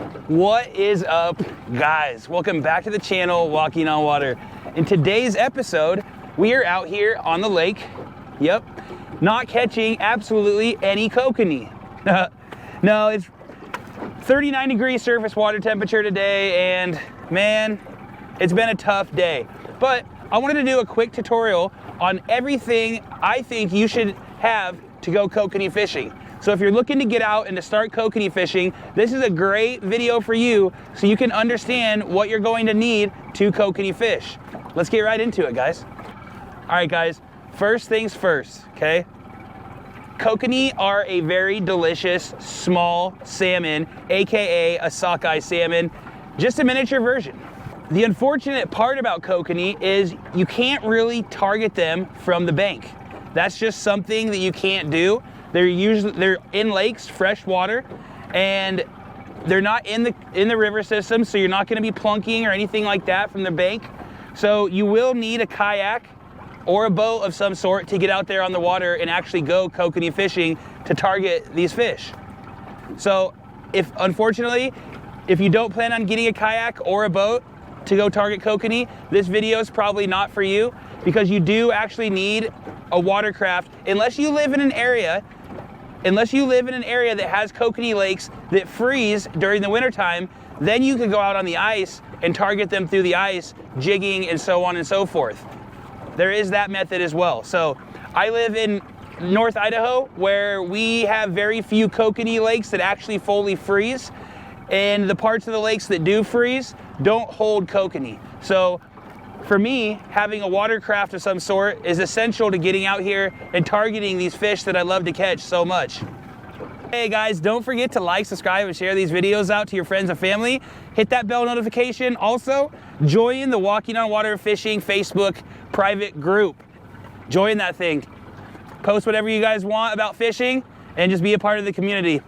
What is up, guys? Welcome back to the channel, Walking on Water. In today's episode, we are out here on the lake. Yep, not catching absolutely any kokanee. No, it's 39 degrees surface water temperature today, and man, it's been a tough day. But I wanted to do a quick tutorial on everything I think you should have to go kokanee fishing. So if you're looking to get out and to start kokanee fishing, this is a great video for you so you can understand what you're going to need to kokanee fish. Let's get right into it, guys. All right, guys, first things first, okay? Kokanee are a very delicious small salmon, AKA a sockeye salmon, just a miniature version. The unfortunate part about kokanee is you can't really target them from the bank. That's just something that you can't do. They're in lakes, fresh water, and they're not in the river system, so you're not going to be plunking or anything like that from the bank. So you will need a kayak or a boat of some sort to get out there on the water and actually go kokanee fishing to target these fish. So unfortunately, if you don't plan on getting a kayak or a boat to go target kokanee, this video is probably not for you, because you do actually need a watercraft unless you live in an area that has kokanee lakes that freeze during the wintertime. Then you could go out on the ice and target them through the ice, jigging and so on and so forth. There is that method as well. So I live in North Idaho, where we have very few kokanee lakes that actually fully freeze, and the parts of the lakes that do freeze don't hold kokanee. So for me, having a watercraft of some sort is essential to getting out here and targeting these fish that I love to catch so much. Hey guys, don't forget to like, subscribe, and share these videos out to your friends and family. Hit that bell notification. Also, join the Walking on Water Fishing Facebook private group. Join that thing. Post whatever you guys want about fishing and just be a part of the community.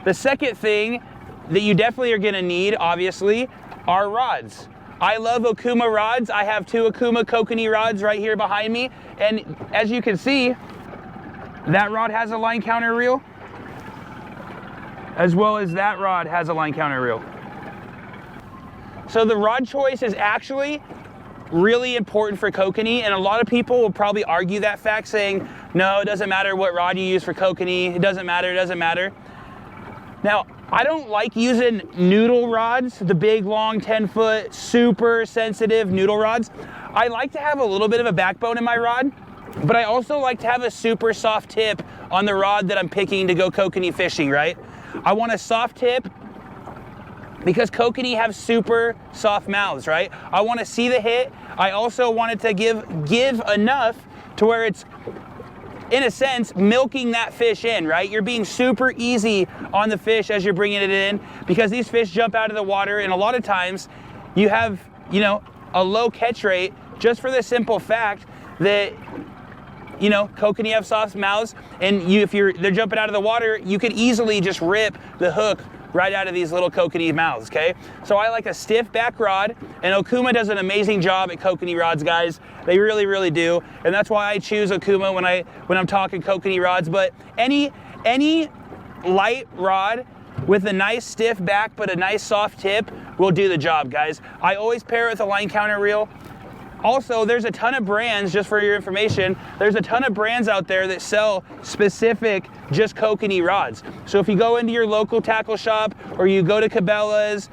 The second thing that you definitely are gonna need, obviously, are rods. I love Okuma rods. I have two Okuma kokanee rods right here behind me. And as you can see, that rod has a line counter reel, as well as that rod has a line counter reel. So the rod choice is actually really important for kokanee, and a lot of people will probably argue that fact, saying, no, it doesn't matter what rod you use for kokanee. It doesn't matter. Now, I don't like using noodle rods, the big, long, 10-foot, super sensitive noodle rods. I like to have a little bit of a backbone in my rod, but I also like to have a super soft tip on the rod that I'm picking to go kokanee fishing, right? I want a soft tip because kokanee have super soft mouths, right? I want to see the hit. I also want it to give enough to where it's, in a sense, milking that fish in, right? You're being super easy on the fish as you're bringing it in, because these fish jump out of the water, and a lot of times you have, a low catch rate just for the simple fact that, kokanee have soft mouths, and if they're jumping out of the water, you could easily just rip the hook right out of these little kokanee mouths, okay? So I like a stiff back rod, and Okuma does an amazing job at kokanee rods, guys. They really, really do, and that's why I choose Okuma when I'm talking kokanee rods. But any light rod with a nice stiff back but a nice soft tip will do the job, guys. I always pair it with a line counter reel. Also, there's a ton of brands, just for your information, there's a ton of brands out there that sell specific just kokanee rods. So if you go into your local tackle shop or you go to Cabela's,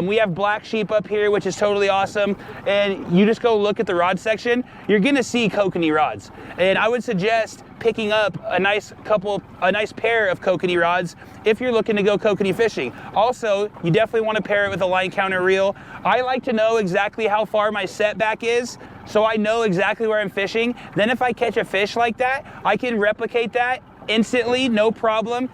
we have Black Sheep up here, which is totally awesome, and you just go look at the rod section, you're gonna see kokanee rods. And I would suggest picking up a nice pair of kokanee rods if you're looking to go kokanee fishing. Also, you definitely want to pair it with a line counter reel. I like to know exactly how far my setback is, so I know exactly where I'm fishing. Then if I catch a fish like that, I can replicate that instantly, no problem,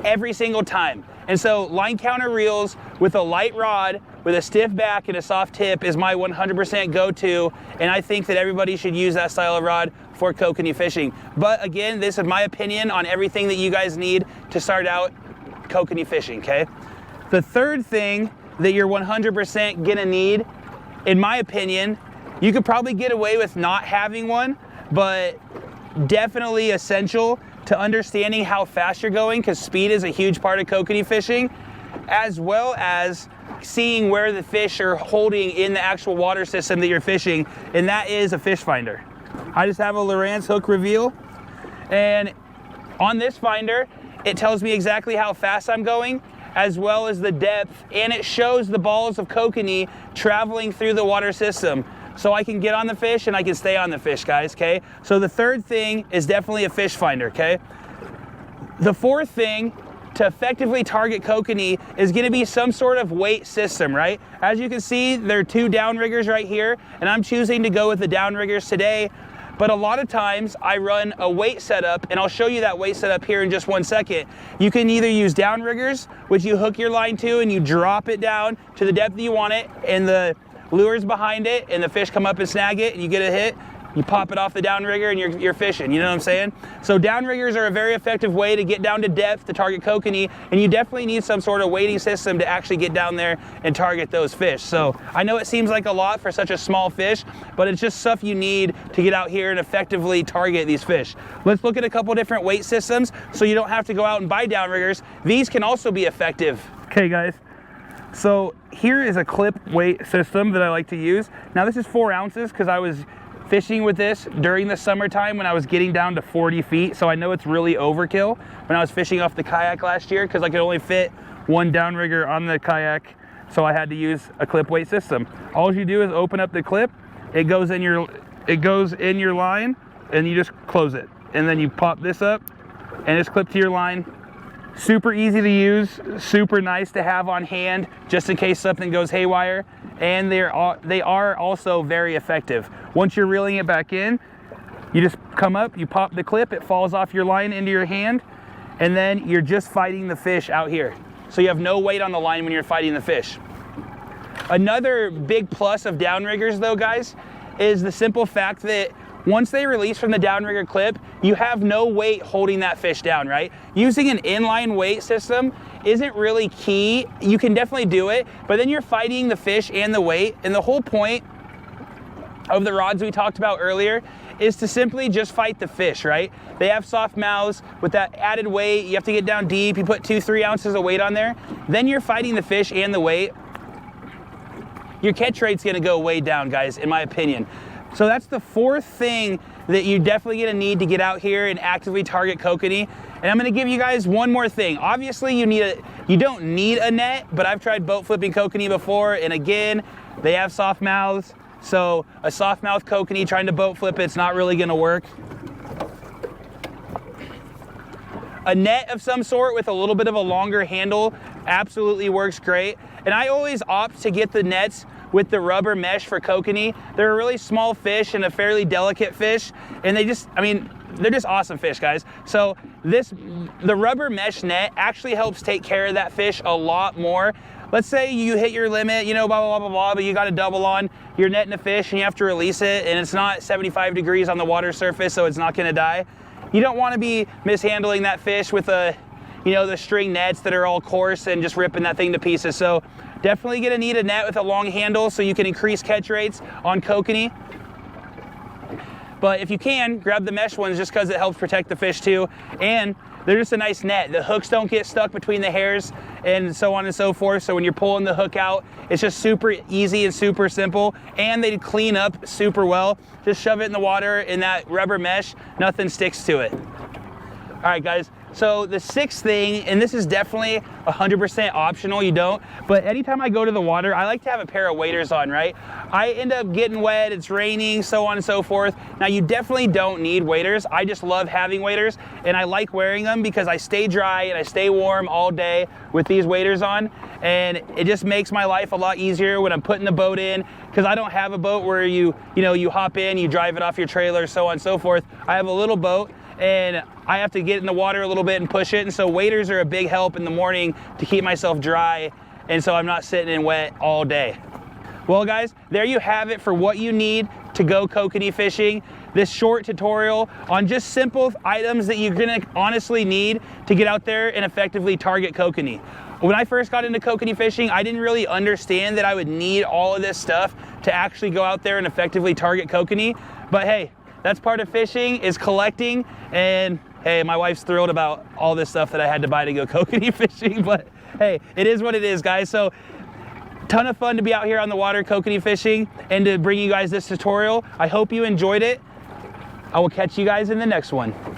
every single time. And so line counter reels with a light rod with a stiff back and a soft tip is my 100% go-to, and I think that everybody should use that style of rod for kokanee fishing. But again, this is my opinion on everything that you guys need to start out kokanee fishing, okay? The third thing that you're 100% gonna need, in my opinion, you could probably get away with not having one, but definitely essential to understanding how fast you're going, because speed is a huge part of kokanee fishing, as well as seeing where the fish are holding in the actual water system that you're fishing, and that is a fish finder. I just have a Lowrance hook reveal, and on this finder, it tells me exactly how fast I'm going, as well as the depth, and it shows the balls of kokanee traveling through the water system. So I can get on the fish and I can stay on the fish, guys, okay? So the third thing is definitely a fish finder, okay? The fourth thing to effectively target kokanee is gonna be some sort of weight system, right? As you can see, there are 2 downriggers right here, and I'm choosing to go with the downriggers today. But a lot of times I run a weight setup, and I'll show you that weight setup here in just 1 second. You can either use downriggers, which you hook your line to and you drop it down to the depth that you want it, and the lure's behind it, and the fish come up and snag it, and you get a hit. You pop it off the downrigger and you're fishing, you know what I'm saying? So downriggers are a very effective way to get down to depth to target kokanee, and you definitely need some sort of weighting system to actually get down there and target those fish. So I know it seems like a lot for such a small fish, but it's just stuff you need to get out here and effectively target these fish. Let's look at a couple different weight systems so you don't have to go out and buy downriggers. These can also be effective. Okay guys, so here is a clip weight system that I like to use. Now this is 4 ounces because I was fishing with this during the summertime when I was getting down to 40 feet, so I know it's really overkill when I was fishing off the kayak last year because I could only fit 1 downrigger on the kayak, so I had to use a clip weight system. All you do is open up the clip, it goes in your line, and you just close it, and then you pop this up and it's clipped to your line. Super easy to use, super nice to have on hand just in case something goes haywire, and they are also very effective. Once you're reeling it back in, you just come up, you pop the clip, it falls off your line into your hand, and then you're just fighting the fish out here. So you have no weight on the line when you're fighting the fish. Another big plus of downriggers though, guys, is the simple fact that once they release from the downrigger clip, you have no weight holding that fish down, right? Using an inline weight system isn't really key. You can definitely do it, but then you're fighting the fish and the weight, and the whole point of the rods we talked about earlier is to simply just fight the fish, right? They have soft mouths. With that added weight, you have to get down deep, you put 2-3 ounces of weight on there, then you're fighting the fish and the weight. Your catch rate's gonna go way down, guys, in my opinion. So that's the fourth thing that you're definitely gonna need to get out here and actively target kokanee. And I'm gonna give you guys one more thing. Obviously you don't need a net, but I've tried boat flipping kokanee before, and again, they have soft mouths. So a soft mouth kokanee trying to boat flip it's not really gonna work. A net of some sort with a little bit of a longer handle absolutely works great. And I always opt to get the nets with the rubber mesh for kokanee. They're a really small fish and a fairly delicate fish, and they're just awesome fish, guys. So the rubber mesh net actually helps take care of that fish a lot more. Let's say you hit your limit, you know, blah, blah, blah, blah, blah, but you got a double on, you're netting a fish and you have to release it, and it's not 75 degrees on the water surface, so it's not gonna die. You don't wanna be mishandling that fish with the string nets that are all coarse and just ripping that thing to pieces. So definitely gonna need a net with a long handle so you can increase catch rates on kokanee. But if you can, grab the mesh ones just because it helps protect the fish too. And they're just a nice net. The hooks don't get stuck between the hairs and so on and so forth. So when you're pulling the hook out, it's just super easy and super simple. And they clean up super well. Just shove it in the water in that rubber mesh, nothing sticks to it. All right, guys. So the sixth thing, and this is definitely 100% optional, you don't, but anytime I go to the water, I like to have a pair of waders on, right? I end up getting wet, it's raining, so on and so forth. Now you definitely don't need waders. I just love having waders, and I like wearing them because I stay dry and I stay warm all day with these waders on, and it just makes my life a lot easier when I'm putting the boat in, because I don't have a boat where you hop in, you drive it off your trailer, so on and so forth. I have a little boat, and I have to get in the water a little bit and push it, and so waders are a big help in the morning to keep myself dry, and so I'm not sitting in wet all day. Well guys, there you have it for what you need to go kokanee fishing. This short tutorial on just simple items that you're gonna honestly need to get out there and effectively target kokanee. When I first got into kokanee fishing, I didn't really understand that I would need all of this stuff to actually go out there and effectively target kokanee, but hey, that's part of fishing, is collecting, and hey, my wife's thrilled about all this stuff that I had to buy to go kokanee fishing, but hey, it is what it is, guys. So ton of fun to be out here on the water kokanee fishing and to bring you guys this tutorial. I hope you enjoyed it. I will catch you guys in the next one.